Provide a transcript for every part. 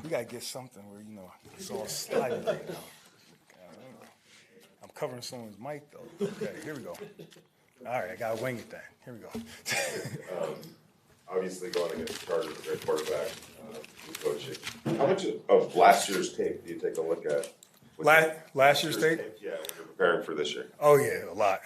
We gotta get something where it's all sliding right now. I'm covering someone's mic though. Okay, here we go. All right, I gotta wing it then. Here we go. Obviously, going against the Chargers, a great quarterback, coaching. How much of last year's tape do you take a look at? Last year's tape? Yeah, when you're preparing for this year. Oh yeah, a lot.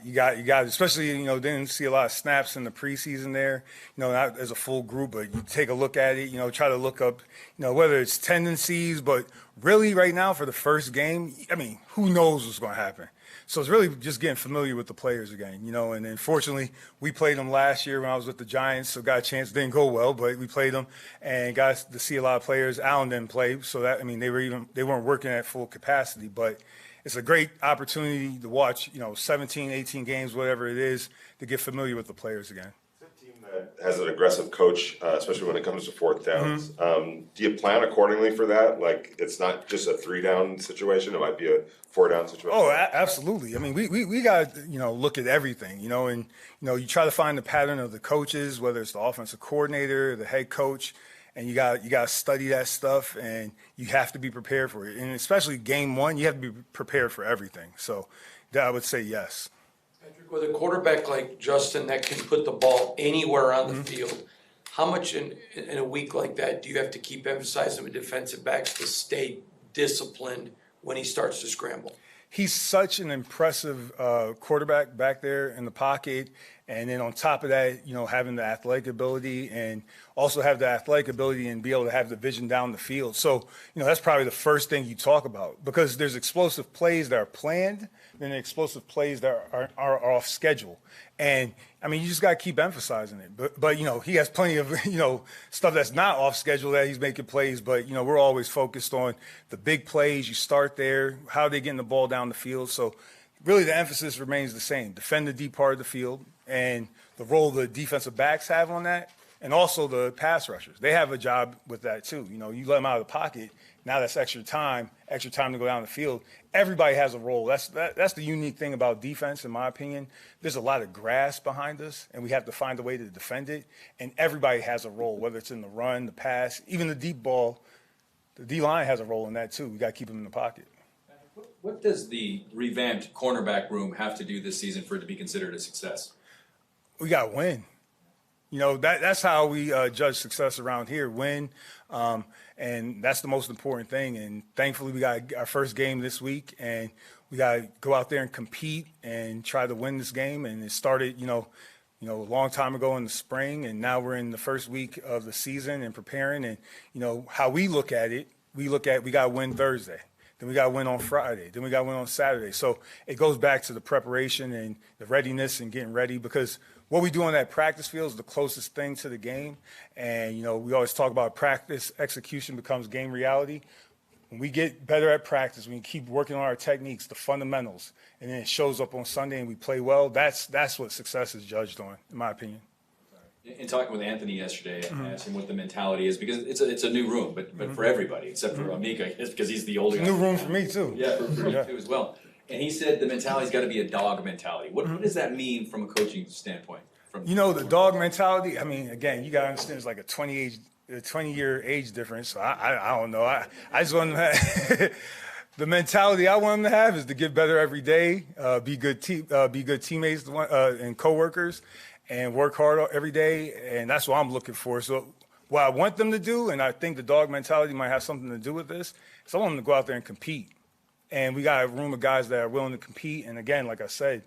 You got, especially didn't see a lot of snaps in the preseason there. Not as a full group, but you take a look at it. Try to look up, whether it's tendencies, but really right now for the first game, I mean, who knows what's going to happen? So it's really just getting familiar with the players again, and then fortunately we played them last year when I was with the Giants, so got a chance. Didn't go well, but we played them and got to see a lot of players. Allen didn't play, so that, I mean, they weren't working at full capacity, but it's a great opportunity to watch, 17, 18 games, whatever it is, to get familiar with the players again. That has an aggressive coach, especially when it comes to fourth downs. Do you plan accordingly for that? Like, it's not just a 3-down situation; it might be a 4-down situation. Oh, absolutely. I mean, we got to look at everything, and you try to find the pattern of the coaches, whether it's the offensive coordinator, the head coach, and you got to study that stuff, and you have to be prepared for it. And especially game one, you have to be prepared for everything. So, I would say yes. Patrick, with a quarterback like Justin that can put the ball anywhere on the field, how much in a week like that do you have to keep emphasizing with defensive backs to stay disciplined when he starts to scramble? He's such an impressive quarterback back there in the pocket. And then on top of that, having the athletic ability and also have the athletic ability and be able to have the vision down the field. So, that's probably the first thing you talk about, because there's explosive plays that are planned, then explosive plays that are off schedule. And, I mean, you just got to keep emphasizing it. But he has plenty of, stuff that's not off schedule that he's making plays. But, we're always focused on the big plays. You start there, how they getting the ball down the field. So, really the emphasis remains the same. Defend the deep part of the field and the role the defensive backs have on that, and also the pass rushers. They have a job with that too. You let them out of the pocket. Now that's extra time to go down the field. Everybody has a role. That's the unique thing about defense, in my opinion. There's a lot of grass behind us, and we have to find a way to defend it. And everybody has a role, whether it's in the run, the pass, even the deep ball. The D-line has a role in that too. We got to keep them in the pocket. What does the revamped cornerback room have to do this season for it to be considered a success? We got to win. That's how we judge success around here, win. And that's the most important thing. And thankfully, we got our first game this week, and we got to go out there and compete and try to win this game. And it started, a long time ago in the spring, and now we're in the first week of the season and preparing. And, how we look at it, we got to win Thursday. Then we got to win on Friday. Then we got to win on Saturday. So it goes back to the preparation and the readiness and getting ready, because what we do on that practice field is the closest thing to the game. And, we always talk about practice execution becomes game reality. When we get better at practice, when we keep working on our techniques, the fundamentals, and then it shows up on Sunday and we play well, that's what success is judged on, in my opinion. In talking with Anthony yesterday, I asked him what the mentality is, because it's a new room, but for everybody, except for Amik, I guess, because he's the older guy. New room for me, too. Yeah, for you too as well. And he said the mentality's got to be a dog mentality. What does that mean from a coaching standpoint? The dog mentality, I mean, again, you got to understand it's like a 20-year age difference. So I don't know. I just want to have the mentality I want them to have is to get better every day, be good teammates and coworkers, and work hard every day. And that's what I'm looking for. So what I want them to do, and I think the dog mentality might have something to do with this, is I want them to go out there and compete. And we got a room of guys that are willing to compete. And again, like I said,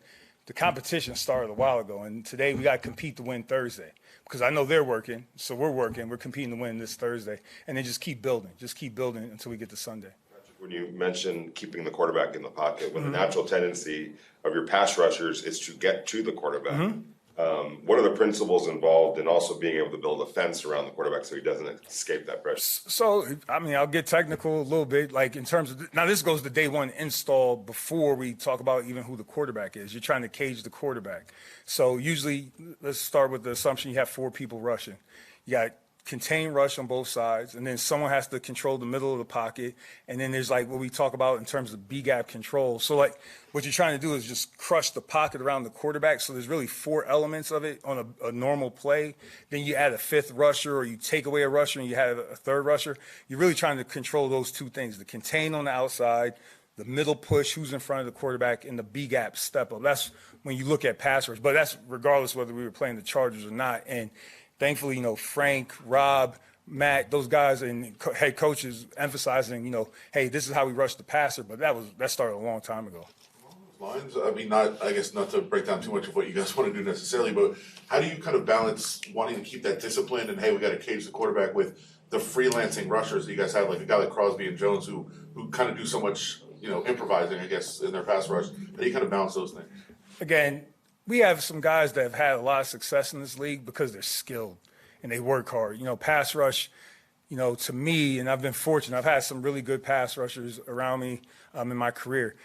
the competition started a while ago. And today we got to compete to win Thursday, because I know they're working. So we're working. We're competing to win this Thursday. And then just keep building until we get to Sunday. When you mentioned keeping the quarterback in the pocket, when the natural tendency of your pass rushers is to get to the quarterback, what are the principles involved in also being able to build a fence around the quarterback so he doesn't escape that pressure? So, I mean, I'll get technical a little bit, like in terms of, now this goes to day one install before we talk about even who the quarterback is. You're trying to cage the quarterback. So usually, let's start with the assumption you have 4 people rushing. You got contain rush on both sides, and then someone has to control the middle of the pocket, and then there's like what we talk about in terms of B-gap control. So like what you're trying to do is just crush the pocket around the quarterback. So there's really 4 elements of it on a normal play. Then you add a 5th rusher, or you take away a rusher and you have a 3rd rusher. You're really trying to control those 2 things: the contain on the outside, the middle push, who's in front of the quarterback, and the B-gap step up. That's when you look at pass rush, but that's regardless whether we were playing the Chargers or not. And thankfully, Frank, Rob, Matt, those guys and head coaches emphasizing, hey, this is how we rush the passer. But that started a long time ago. Lines, I mean, I guess not to break down too much of what you guys want to do necessarily, but how do you kind of balance wanting to keep that discipline and, hey, we got to cage the quarterback with the freelancing rushers that you guys have, like a guy like Crosby and Jones who kind of do so much, improvising, I guess, in their pass rush. How do you kind of balance those things? Again, we have some guys that have had a lot of success in this league because they're skilled and they work hard. Pass rush, to me, and I've been fortunate, I've had some really good pass rushers around me in my career.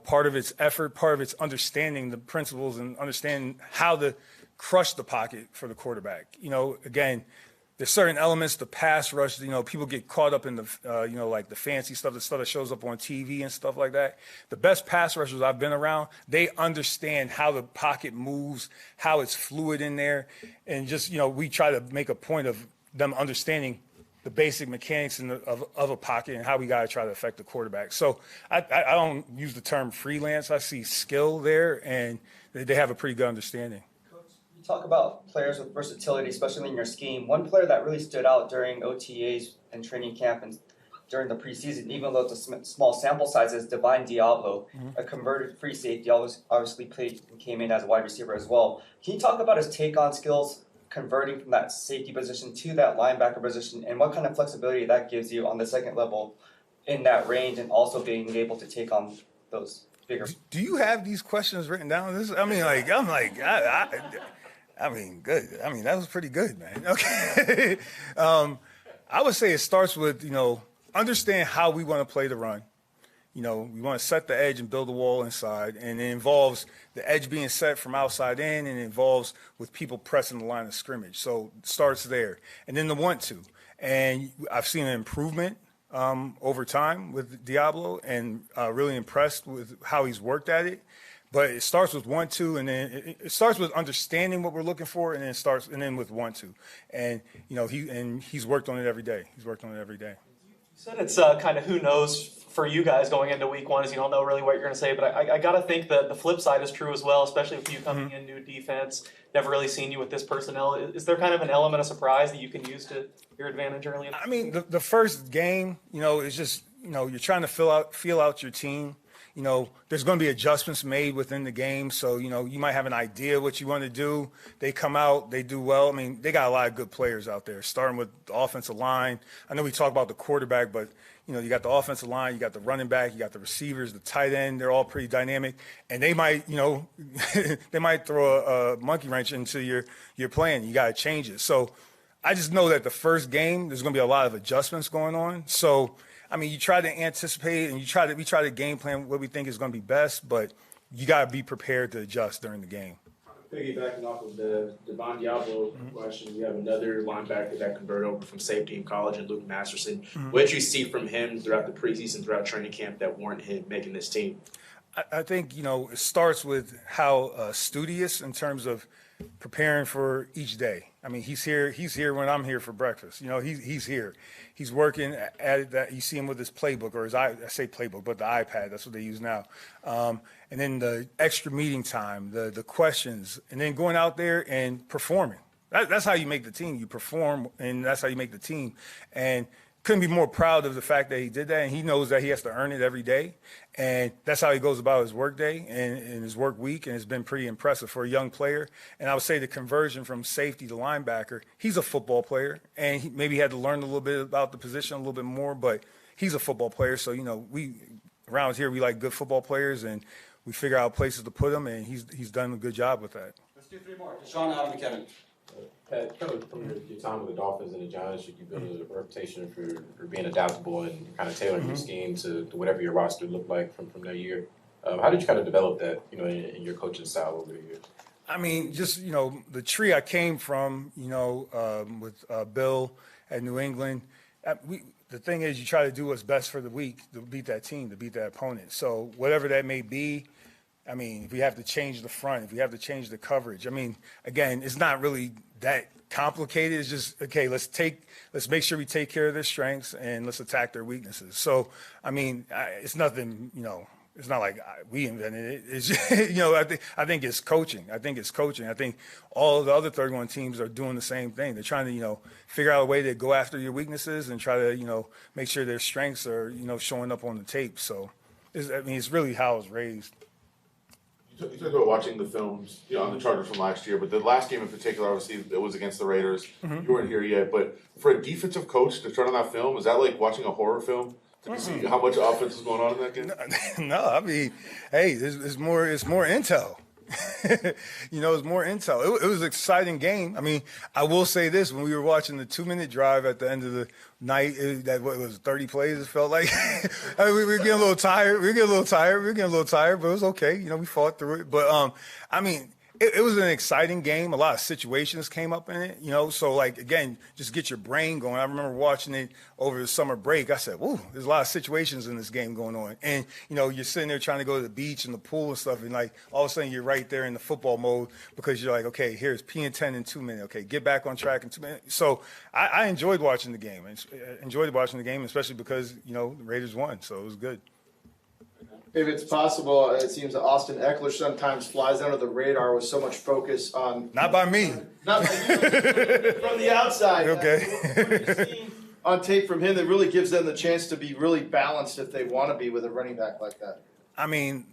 Part of it's effort, part of it's understanding the principles and understanding how to crush the pocket for the quarterback. Again, there's certain elements to pass rush. People get caught up in the, like the fancy stuff, the stuff that shows up on TV and stuff like that. The best pass rushers I've been around, they understand how the pocket moves, how it's fluid in there, and just we try to make a point of them understanding the basic mechanics of a pocket and how we got to try to affect the quarterback. So I don't use the term freelance. I see skill there, and they have a pretty good understanding. Talk about players with versatility, especially in your scheme. One player that really stood out during OTAs and training camp and during the preseason, even though it's a small sample size, is Divine Diablo, a converted free safety. Obviously played and came in as a wide receiver as well. Can you talk about his take-on skills, converting from that safety position to that linebacker position, and what kind of flexibility that gives you on the second level in that range, and also being able to take on those bigger? Do you have these questions written down? Good. That was pretty good, man. Okay. I would say it starts with, understand how we want to play the run. We want to set the edge and build a wall inside, and it involves the edge being set from outside in, and it involves with people pressing the line of scrimmage. So it starts there. And then the want to. And I've seen an improvement over time with Diablo, and really impressed with how he's worked at it. But it starts with 1-2, and then it starts with understanding what we're looking for, and then with 1-2. And he's worked on it every day. You said it's kind of who knows for you guys going into week 1, as you don't know really what you're going to say. But I got to think that the flip side is true as well, especially with you coming in new defense, never really seen you with this personnel. Is there kind of an element of surprise that you can use to your advantage early in? I mean, the first game, is just you're trying to feel out your team. There's going to be adjustments made within the game. So, you might have an idea what you want to do. They come out, they do well. I mean, they got a lot of good players out there, starting with the offensive line. I know we talk about the quarterback, but, you got the offensive line, you got the running back, you got the receivers, the tight end. They're all pretty dynamic. And they might, they might throw a monkey wrench into your plan. You got to change it. So I just know that the first game, there's going to be a lot of adjustments going on. So, I mean, you try to anticipate and we try to game plan what we think is going to be best, but you got to be prepared to adjust during the game. Piggybacking off of the Devon Diablo question, you have another linebacker that converted over from safety in college, and Luke Masterson. What did you see from him throughout the preseason, throughout training camp, that warranted him making this team? I think, it starts with how studious in terms of preparing for each day. I mean, he's here when I'm here for breakfast. He's here. He's working at that. You see him with his playbook, or I say playbook, but the iPad. That's what they use now. And then the extra meeting time, the questions, and then going out there and performing. That's how you make the team. You perform, and that's how you make the team. And couldn't be more proud of the fact that he did that, and he knows that he has to earn it every day. And that's how he goes about his work day and his work week, and it's been pretty impressive for a young player. And I would say the conversion from safety to linebacker, he's a football player, and maybe he had to learn a little bit about the position a little bit more, but he's a football player. So, we around here, we like good football players, and we figure out places to put them, and he's done a good job with that. Let's do 3 more. Deshaun, Adam, and Kevin. Pat, kind of from your time with the Dolphins and the Giants, you built a reputation for being adaptable and kind of tailoring your scheme to whatever your roster looked like from that year. How did you kind of develop that, in your coaching style over the years? I mean, just, the tree I came from, with Bill at New England, the thing is you try to do what's best for the week to beat that team, to beat that opponent. So whatever that may be, I mean, if we have to change the front, if we have to change the coverage, I mean, again, it's not really that complicated. It's just, okay, let's make sure we take care of their strengths and let's attack their weaknesses. So, I mean, it's nothing, it's not like we invented it. It's just, I think it's coaching. I think all of the other 31 teams are doing the same thing. They're trying to, figure out a way to go after your weaknesses and try to, make sure their strengths are, showing up on the tape. So, it's really how I was raised. You talked about watching the films, on the Chargers from last year, but the last game in particular, obviously, it was against the Raiders. You weren't here yet, but for a defensive coach to turn on that film, is that like watching a horror film? To see how much offense is going on in that game? No, I mean, hey, it's more intel. It's more intel. It was an exciting game. I mean, I will say this: when we were watching the 2-minute drive at the end of the night, it was 30 plays. It felt like I mean, we were getting a little tired. But it was okay. We fought through it. But I mean, it was an exciting game. A lot of situations came up in it. So like again, just get your brain going. I remember watching it over the summer break. I said, "Whoa, there's a lot of situations in this game going on." And you're sitting there trying to go to the beach and the pool and stuff, and like all of a sudden you're right there in the football mode because you're like, "Okay, here's P and 10 in 2 minutes. Okay, get back on track in 2 minutes." So I enjoyed watching the game. Especially because the Raiders won, so it was good. If it's possible, it seems that Austin Eckler sometimes flies under the radar with so much focus on. Not by me. Not by you, from the outside. Okay. What you've seen on tape from him that really gives them the chance to be really balanced if they want to be with a running back like that. I mean,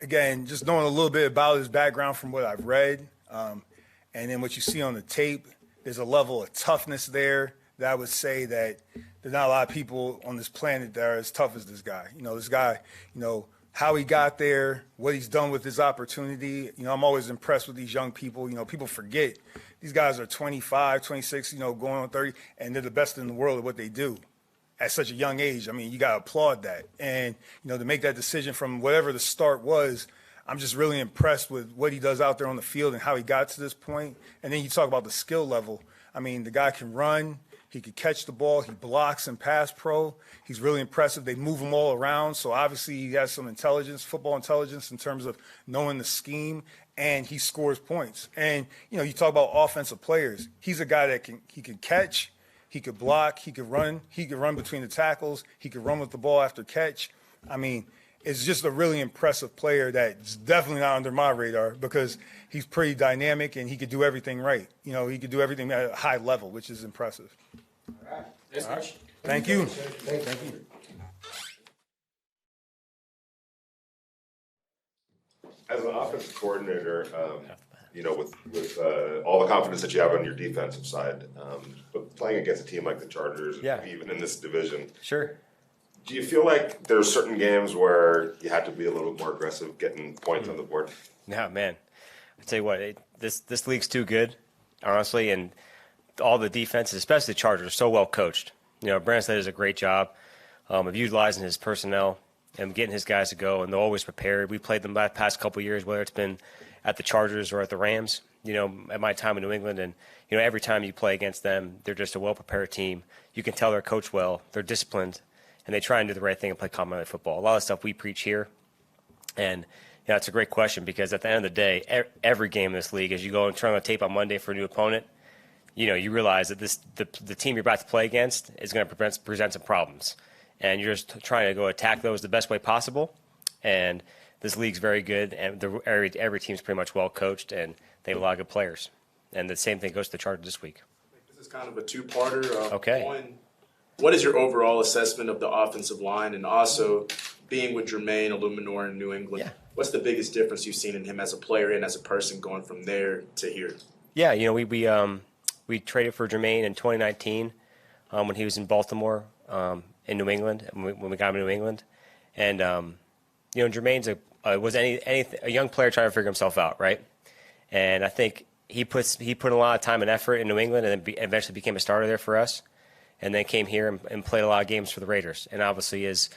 again, just knowing a little bit about his background from what I've read, and then what you see on the tape, there's a level of toughness there that I would say that there's not a lot of people on this planet that are as tough as this guy. This guy, how he got there, what he's done with his opportunity. I'm always impressed with these young people. People forget these guys are 25, 26, going on 30, and they're the best in the world at what they do at such a young age. I mean, you got to applaud that. And, to make that decision from whatever the start was, I'm just really impressed with what he does out there on the field and how he got to this point. And then you talk about the skill level. I mean, the guy can run. He could catch the ball. He blocks in pass pro. He's really impressive. They move him all around. So obviously he has some intelligence, football intelligence in terms of knowing the scheme, and he scores points. And, you talk about offensive players. He's a guy that he can catch, he could block, he could run between the tackles, he could run with the ball after catch. I mean, it's just a really impressive player that's definitely not under my radar because he's pretty dynamic and he could do everything right. He could do everything at a high level, which is impressive. All right. All right. Thank you. Thank you. As an offensive coordinator, with all the confidence that you have on your defensive side, but playing against a team like the Chargers, even in this division, sure. Do you feel like there's certain games where you have to be a little more aggressive, getting points on the board? No, man. I tell you what, this league's too good, honestly, and all the defenses, especially the Chargers, are so well coached. Brandon Slater does a great job of utilizing his personnel and getting his guys to go, and they're always prepared. We played them the past couple of years, whether it's been at the Chargers or at the Rams, at my time in New England. And, every time you play against them, they're just a well-prepared team. You can tell they're coached well, they're disciplined, and they try and do the right thing and play complimentary football. A lot of stuff we preach here. And, it's a great question because at the end of the day, every game in this league, as you go and turn on the tape on Monday for a new opponent, you realize that the team you're about to play against is going to present some problems. And you're just trying to go attack those the best way possible. And this league's very good, and every team's pretty much well coached, and they have a lot of good players. And the same thing goes to the Chargers this week. This is kind of a two-parter. Okay. One, what is your overall assessment of the offensive line, and also being with Jermaine Illuminor in New England? Yeah. What's the biggest difference you've seen in him as a player and as a person going from there to here? Yeah, we traded for Jermaine in 2019 when he was in Baltimore in New England, when we got him in New England. And, Jermaine's a young player trying to figure himself out, right? And I think he put a lot of time and effort in New England and then eventually became a starter there for us, and then came here and played a lot of games for the Raiders. And obviously is,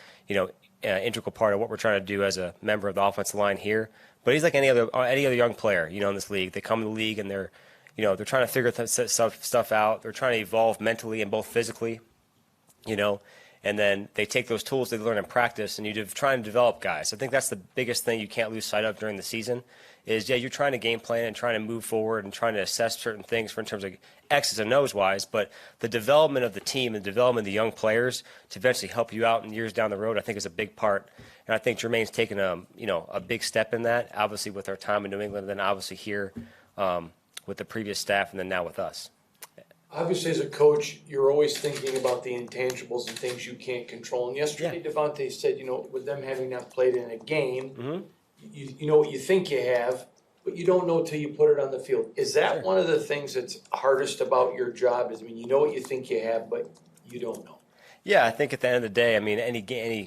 integral part of what we're trying to do as a member of the offensive line here, But he's like any other young player, you know, in this league. They come to the league and they're trying to figure stuff out. They're trying to evolve mentally and both physically, you know. And then they take those tools they learn in practice, and you try and develop guys. I think that's the biggest thing you can't lose sight of during the season is, you're trying to game plan and trying to move forward and trying to assess certain things in terms of X's and O's wise, but the development of the team and development of the young players to eventually help you out in years down the road, I think is a big part. And I think Jermaine's taken a big step in that, obviously with our time in New England, and then obviously here with the previous staff, and then now with us. Obviously, as a coach, you're always thinking about the intangibles and things you can't control. And yesterday, Devontae said, with them having not played in a game, you know what you think you have, but you don't know till you put it on the field. Is that one of the things that's hardest about your job? You know what you think you have, but you don't know. Yeah, I think at the end of the day,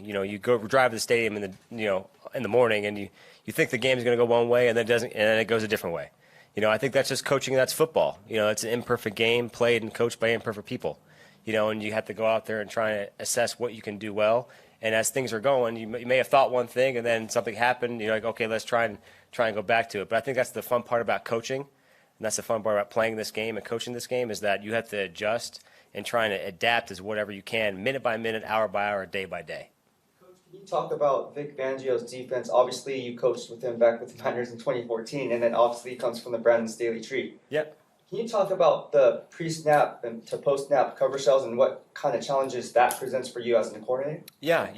you go drive to the stadium in the morning, and you think the game is going to go one way, and then it doesn't, and then it goes a different way. I think that's just coaching. That's football. It's an imperfect game played and coached by imperfect people. And you have to go out there and try to assess what you can do well. And as things are going, you may have thought one thing, and then something happened. You're like, okay, let's try and go back to it. But I think that's the fun part about coaching, and that's the fun part about playing this game and coaching this game is that you have to adjust and trying to adapt as whatever you can, minute by minute, hour by hour, day by day. Can you talk about Vic Fangio's defense? Obviously, you coached with him back with the Niners in 2014, and then obviously he comes from the Brandon Staley tree. Yep. Can you talk about the pre-snap and to post-snap cover shells and what kind of challenges that presents for you as a coordinator? Yeah,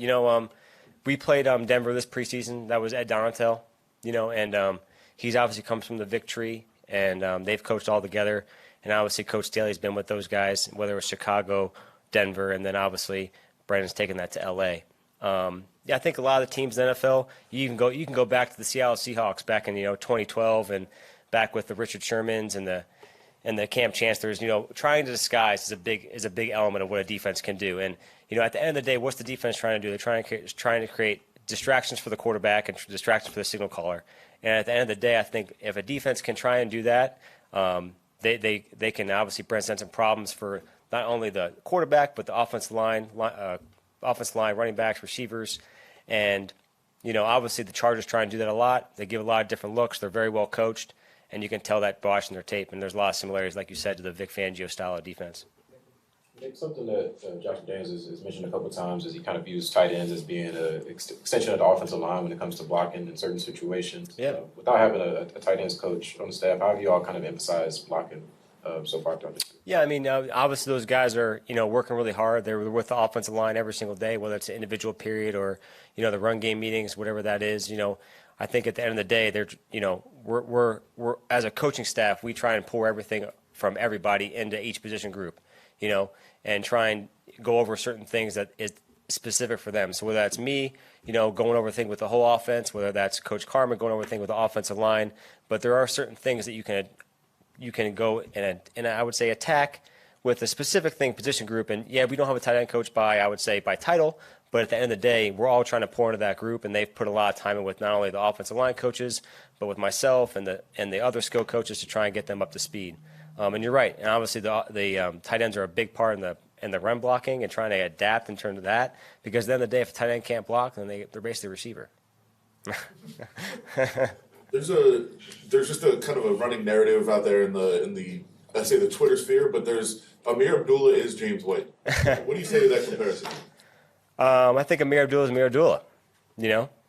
we played Denver this preseason. That was Ed Donatel, and he's obviously comes from the Vic tree, and they've coached all together. And obviously, Coach Staley's been with those guys, whether it was Chicago, Denver, and then obviously Brandon's taken that to L.A. I think a lot of the teams in the NFL, you can go back to the Seattle Seahawks back in 2012 and back with the Richard Shermans and the Cam Chancellors. Trying to disguise is a big element of what a defense can do. And at the end of the day, what's the defense trying to do? They're trying to create distractions for the quarterback and distractions for the signal caller. And at the end of the day, I think if a defense can try and do that, they can obviously present some problems for not only the quarterback but the offensive line, running backs, receivers, and obviously the Chargers try and do that a lot. They give a lot of different looks. They're very well coached, and you can tell that by watching their tape. And there's a lot of similarities, like you said, to the Vic Fangio style of defense. Nick, something that Josh McDaniels has mentioned a couple of times is he kind of views tight ends as being an extension of the offensive line when it comes to blocking in certain situations. Yeah. Without having a tight ends coach on the staff, how have you all kind of emphasized blocking so far throughout this year? Yeah, obviously those guys are, working really hard. They're with the offensive line every single day, whether it's an individual period or, the run game meetings, whatever that is. I think at the end of the day, we're as a coaching staff, we try and pour everything from everybody into each position group, and try and go over certain things that is specific for them. So whether that's me, going over things with the whole offense, whether that's Coach Carmen going over things with the offensive line, but there are certain things that you can go and I would say attack with a specific position group. And yeah, we don't have a tight end coach by title, but at the end of the day, we're all trying to pour into that group, and they've put a lot of time in with not only the offensive line coaches, but with myself and the other skill coaches to try and get them up to speed. And you're right. And obviously the tight ends are a big part in the run blocking and trying to adapt in terms of that, because at the end of the day, if a tight end can't block, then they're basically a receiver. There's just a kind of a running narrative out there in the I say the Twitter sphere, but there's Amir Abdullah is James White. What do you say to that comparison? I think Amir Abdullah is Amir Abdullah.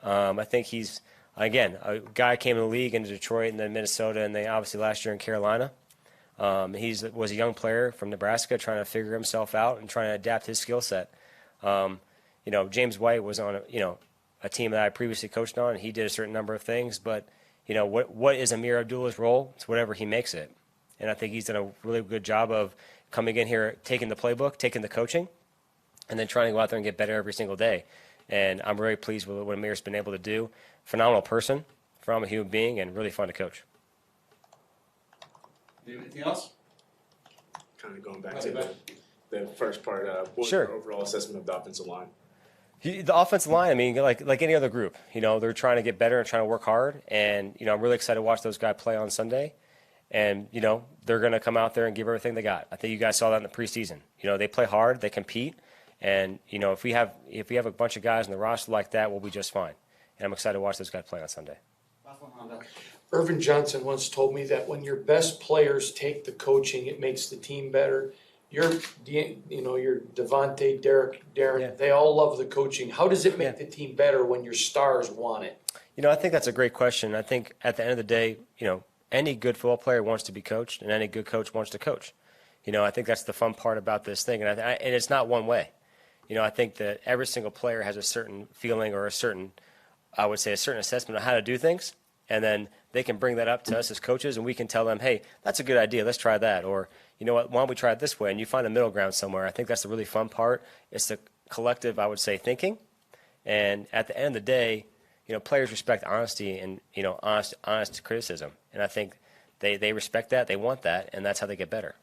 I think he's, again, a guy came in the league into Detroit and then Minnesota, and then obviously last year in Carolina. He was a young player from Nebraska trying to figure himself out and trying to adapt his skill set. James White was on a team that I previously coached on, and he did a certain number of things, but what is Amir Abdullah's role? It's whatever he makes it. And I think he's done a really good job of coming in here, taking the playbook, taking the coaching, and then trying to go out there and get better every single day. And I'm very pleased with what Amir's been able to do. Phenomenal person, phenomenal human being, and really fun to coach. Anything else? Kind of going back to the first part, what's Sure. your overall assessment of the offensive line? The offensive line, like any other group, they're trying to get better and trying to work hard. And, I'm really excited to watch those guys play on Sunday. And, they're going to come out there and give everything they got. I think you guys saw that in the preseason. They play hard, they compete. And, if we have a bunch of guys in the roster like that, we'll be just fine. And I'm excited to watch those guys play on Sunday. Last Irvin Johnson once told me that when your best players take the coaching, it makes the team better. Your Devontae, Derek, Darren, they all love the coaching. How does it make the team better when your stars want it? I think that's a great question. I think at the end of the day, any good football player wants to be coached, and any good coach wants to coach. I think that's the fun part about this thing, and it's not one way. I think that every single player has a certain feeling or a certain assessment of how to do things, and then they can bring that up to us as coaches, and we can tell them, hey, that's a good idea, let's try that, or you know what, why don't we try it this way, and you find a middle ground somewhere. I think that's the really fun part. It's the collective, I would say, thinking, and at the end of the day, players respect honesty and, honest criticism, and I think they respect that, they want that, and that's how they get better.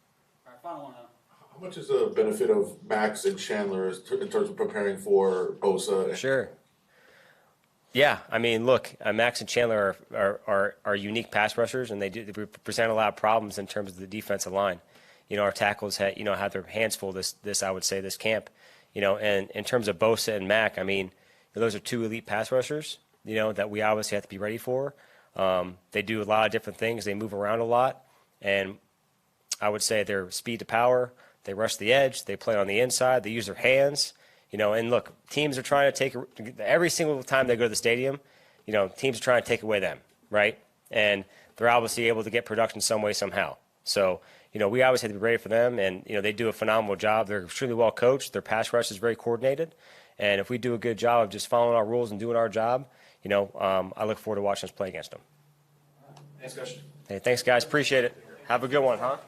Final one. How much is the benefit of Max and Chandler in terms of preparing for Bosa? Sure. Yeah, I mean, look, Max and Chandler are unique pass rushers, and they present a lot of problems in terms of the defensive line. Our tackles had their hands full this I would say this camp. And in terms of Bosa and Mac, I mean, those are two elite pass rushers. That we obviously have to be ready for. They do a lot of different things. They move around a lot, and I would say their speed to power. They rush the edge. They play on the inside. They use their hands. And look, teams are trying to take every single time they go to the stadium. Teams are trying to take away them, right? And they're obviously able to get production some way, somehow. So, we always have to be ready for them, and they do a phenomenal job. They're extremely well coached. Their pass rush is very coordinated, and if we do a good job of just following our rules and doing our job, I look forward to watching us play against them. Next question. Hey, thanks, guys. Appreciate it. Have a good one, huh?